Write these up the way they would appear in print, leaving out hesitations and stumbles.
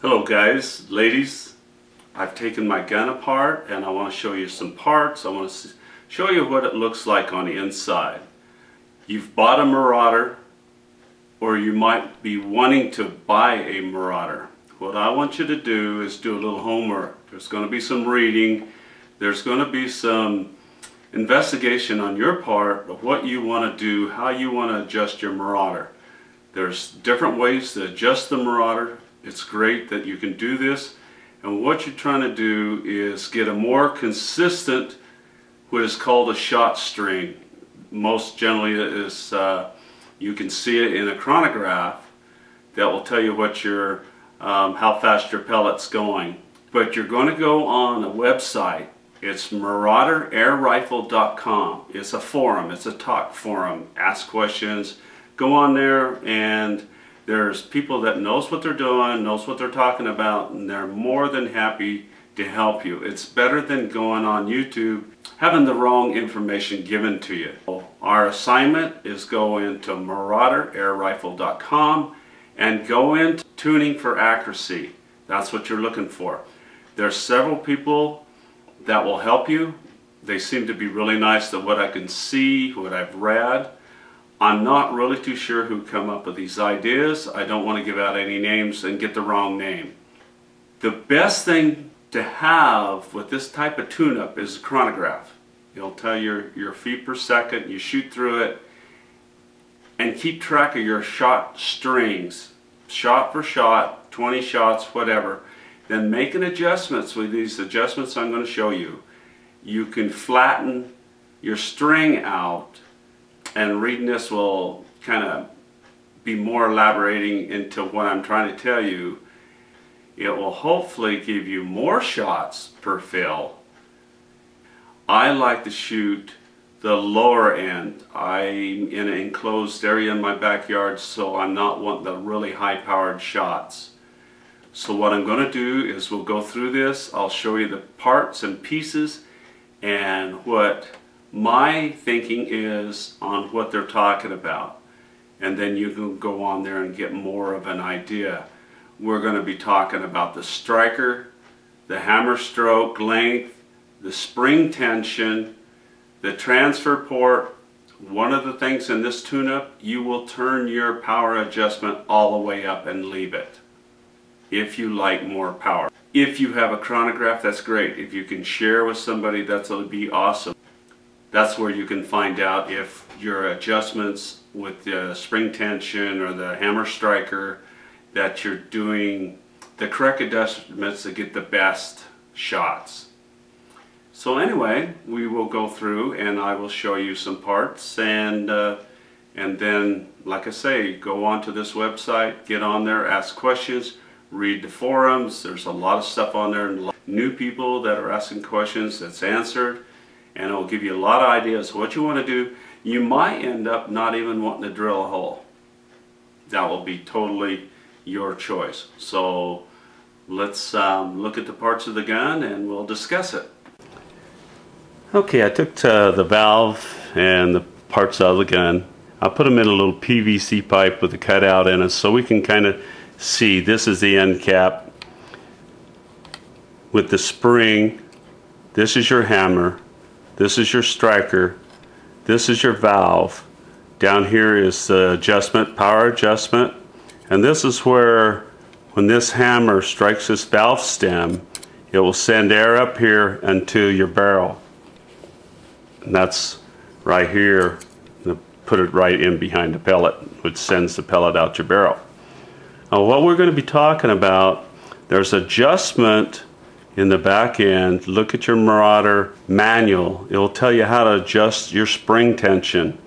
Hello guys, ladies. I've taken my gun apart and I want to show you some parts. I want to show you what it looks like on the inside. You've bought a Marauder, or you might be wanting to buy a Marauder. What I want you to do is do a little homework. There's going to be some reading. There's going to be some investigation on your part of what you want to do, how you want to adjust your Marauder. There's different ways to adjust the Marauder. It's great that you can do this, and what you're trying to do is get a more consistent, what is called a shot string. Most generally is you can see it in a chronograph that will tell you what your how fast your pellet's going. But you're going to go on a website. It's MarauderAirRifle.com. It's a forum. It's a talk forum. Ask questions. Go on there, and there's people that knows what they're doing, knows what they're talking about, and they're more than happy to help you. It's better than going on YouTube having the wrong information given to you. Our assignment is go into MarauderAirRifle.com and go into tuning for accuracy. That's what you're looking for. There's several people that will help you. They seem to be really nice to what I can see, what I've read. I'm not really too sure who come up with these ideas. I don't want to give out any names and get the wrong name. The best thing to have with this type of tune-up is a chronograph. It'll tell your feet per second. You shoot through it and keep track of your shot strings, shot for shot, 20 shots, whatever. Then making adjustments with these adjustments I'm going to show you. You can flatten your string out, and reading this will kind of be more elaborating into what I'm trying to tell you. It will hopefully give you more shots per fill. I like to shoot the lower end. I'm in an enclosed area in my backyard, so I'm not wanting the really high-powered shots. So what I'm going to do is we'll go through this. I'll show you the parts and pieces and what my thinking is on what they're talking about, and then you can go on there and get more of an idea. We're going to be talking about the striker, the hammer stroke length, the spring tension, the transfer port. One of the things in this tune-up, you will turn your power adjustment all the way up and leave it if you like more power. If you have a chronograph, that's great. If you can share with somebody, that'll be awesome. That's where you can find out if your adjustments with the spring tension or the hammer striker, that you're doing the correct adjustments to get the best shots. So anyway, we will go through and I will show you some parts, and then, like I say, go onto this website, get on there, ask questions, read the forums. There's a lot of stuff on there, and new people that are asking questions that's answered. And it'll give you a lot of ideas what you want to do. You might end up not even wanting to drill a hole. That will be totally your choice. So let's look at the parts of the gun and we'll discuss it. Okay, I took the valve and the parts of the gun. I put them in a little PVC pipe with a cutout in it so we can kind of see. This is the end cap with the spring. This is your hammer. This is your striker. This is your valve. Down here is the adjustment, power adjustment. And this is where, when this hammer strikes this valve stem, it will send air up here into your barrel. And that's right here. Put it right in behind the pellet, which sends the pellet out your barrel. Now what we're going to be talking about, there's adjustment in the back end. Look at your Marauder manual. It will tell you how to adjust your spring tension.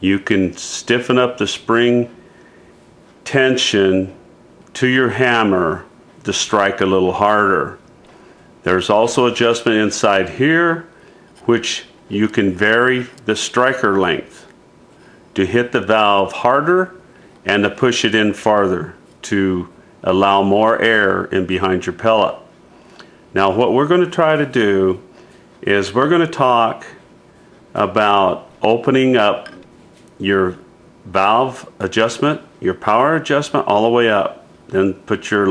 You can stiffen up the spring tension to your hammer to strike a little harder. There's also adjustment inside here, which you can vary the striker length to hit the valve harder and to push it in farther to allow more air in behind your pellet. Now what we're going to try to do is we're going to talk about opening up your valve adjustment, your power adjustment all the way up. Then put your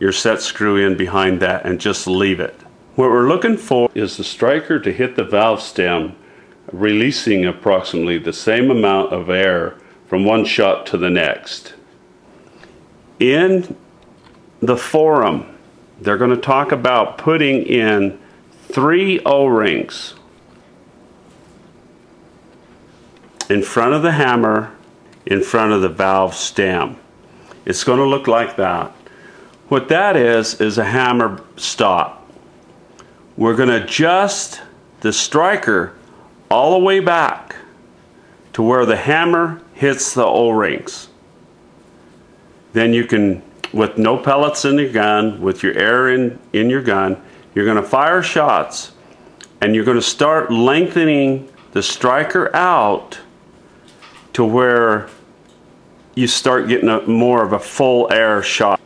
your set screw in behind that and just leave it. What we're looking for is the striker to hit the valve stem, releasing approximately the same amount of air from one shot to the next. In the forum, they're going to talk about putting in 3 O-rings in front of the hammer, in front of the valve stem. It's going to look like that. What that is a hammer stop. We're going to adjust the striker all the way back to where the hammer hits the O-rings. Then you can, with no pellets in your gun, with your air in your gun, you're going to fire shots and you're going to start lengthening the striker out to where you start getting more of a full air shot.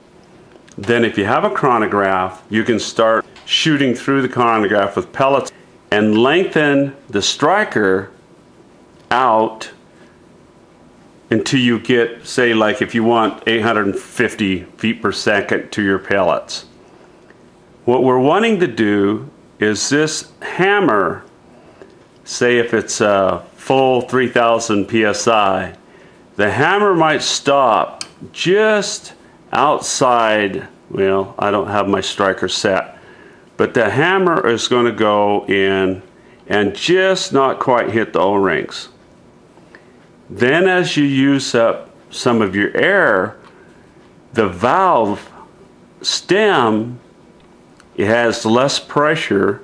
Then if you have a chronograph, you can start shooting through the chronograph with pellets and lengthen the striker out until you get, say, like if you want 850 feet per second to your pellets. What we're wanting to do is this hammer, say if it's a full 3000 psi, the hammer might stop just outside, well, I don't have my striker set, but the hammer is going to go in and just not quite hit the O-rings. Then as you use up some of your air, the valve stem, it has less pressure.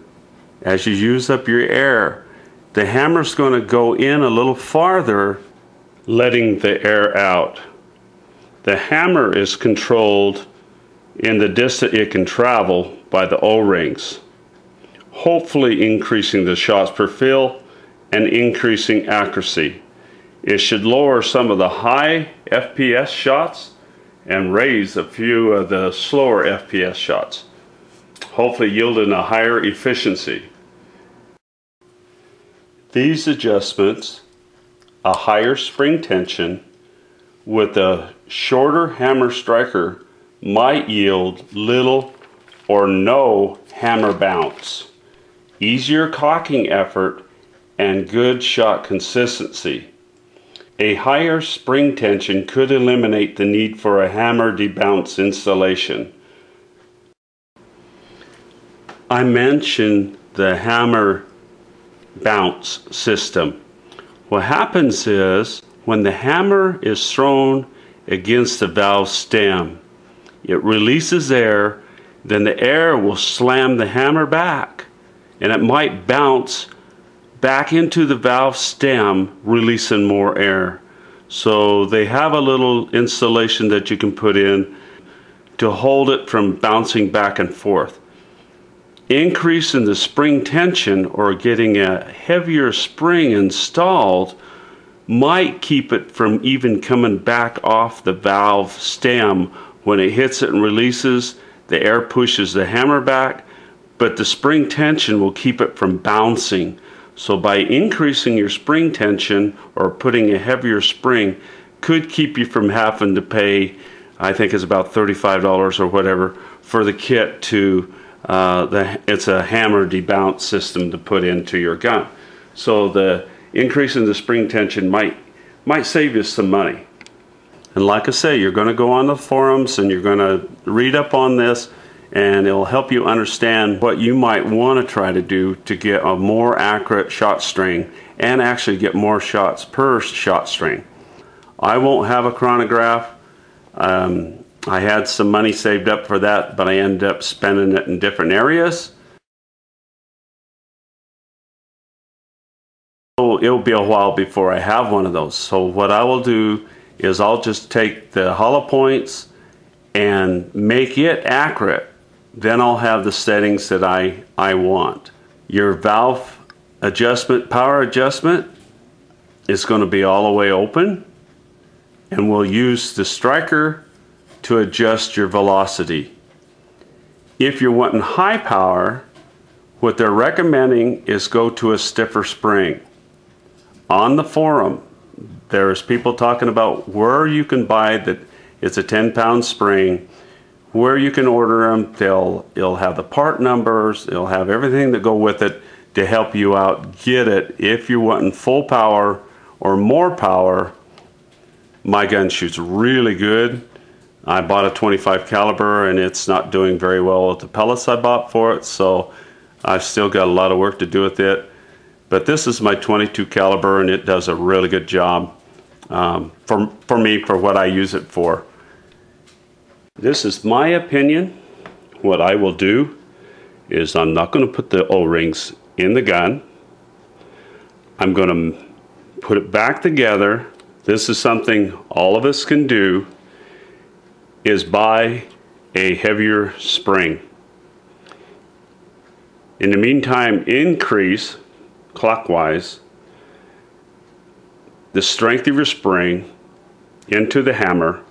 As you use up your air, the hammer's going to go in a little farther, letting the air out. The hammer is controlled in the distance it can travel by the O-rings, hopefully increasing the shots per fill and increasing accuracy. It should lower some of the high FPS shots and raise a few of the slower FPS shots, hopefully yielding a higher efficiency. These adjustments, a higher spring tension with a shorter hammer striker, might yield little or no hammer bounce, easier cocking effort, and good shot consistency. A higher spring tension could eliminate the need for a hammer debounce installation. I mentioned the hammer bounce system. What happens is when the hammer is thrown against the valve stem, it releases air, then the air will slam the hammer back and it might bounce back into the valve stem, releasing more air. So they have a little insulation that you can put in to hold it from bouncing back and forth. Increase in the spring tension or getting a heavier spring installed might keep it from even coming back off the valve stem. When it hits it and releases, the air pushes the hammer back, but the spring tension will keep it from bouncing. So by increasing your spring tension or putting a heavier spring could keep you from having to pay, I think it's about $35 or whatever, for the kit to, it's a hammer debounce system to put into your gun. So the increase in the spring tension might save you some money. And like I say, you're going to go on the forums and you're going to read up on this, and it'll help you understand what you might want to try to do to get a more accurate shot string and actually get more shots per shot string. I won't have a chronograph. I had some money saved up for that, but I ended up spending it in different areas. So it'll be a while before I have one of those. So what I will do is I'll just take the hollow points and make it accurate. Then I'll have the settings that I want. Your valve adjustment, power adjustment, is going to be all the way open, and we'll use the striker to adjust your velocity. If you're wanting high power, what they're recommending is go to a stiffer spring. On the forum, there's people talking about where you can buy that. It's a 10-pound spring where you can order them. It'll have the part numbers, it'll have everything that go with it to help you out get it. If you're wanting full power or more power, my gun shoots really good. I bought a 25 caliber and it's not doing very well with the pellets I bought for it, so I've still got a lot of work to do with it. But this is my 22 caliber and it does a really good job for me, for what I use it for. This is my opinion. What I will do is I'm not going to put the O-rings in the gun. I'm going to put it back together. This is something all of us can do, is buy a heavier spring. In the meantime, increase clockwise the strength of your spring into the hammer,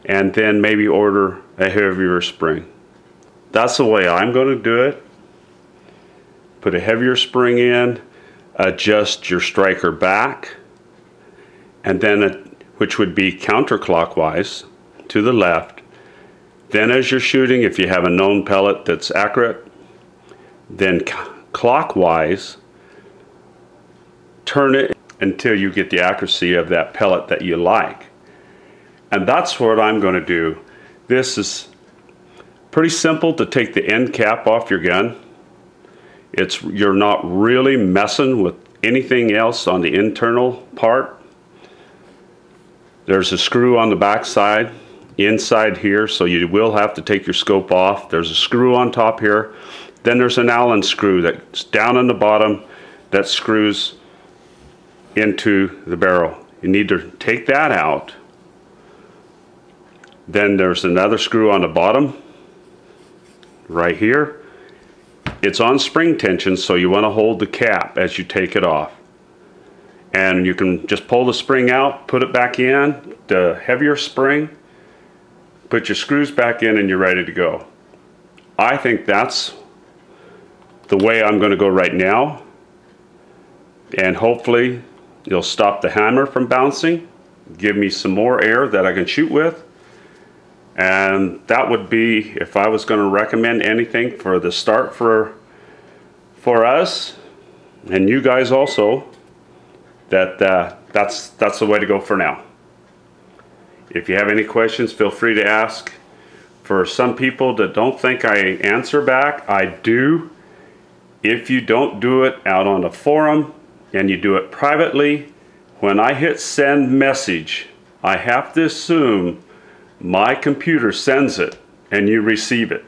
and then maybe order a heavier spring. That's the way I'm going to do it. Put a heavier spring in, adjust your striker back, and then which would be counterclockwise to the left. Then as you're shooting, if you have a known pellet that's accurate, then clockwise turn it until you get the accuracy of that pellet that you like. And that's what I'm going to do. This is pretty simple to take the end cap off your gun. You're not really messing with anything else on the internal part. There's a screw on the back side, inside here, so you will have to take your scope off. There's a screw on top here. Then there's an Allen screw that's down on the bottom that screws into the barrel. You need to take that out. Then there's another screw on the bottom right here. It's on spring tension, so you want to hold the cap as you take it off. And you can just pull the spring out, put it back in, the heavier spring, put your screws back in, and you're ready to go. I think that's the way I'm going to go right now. And hopefully it'll stop the hammer from bouncing, give me some more air that I can shoot with. And that would be, if I was going to recommend anything for the start for us and you guys also, that's the way to go for now. If you have any questions, feel free to ask. For some people that don't think I answer back, I do. If you don't do it out on a forum and you do it privately, when I hit send message, I have to assume my computer sends it and you receive it.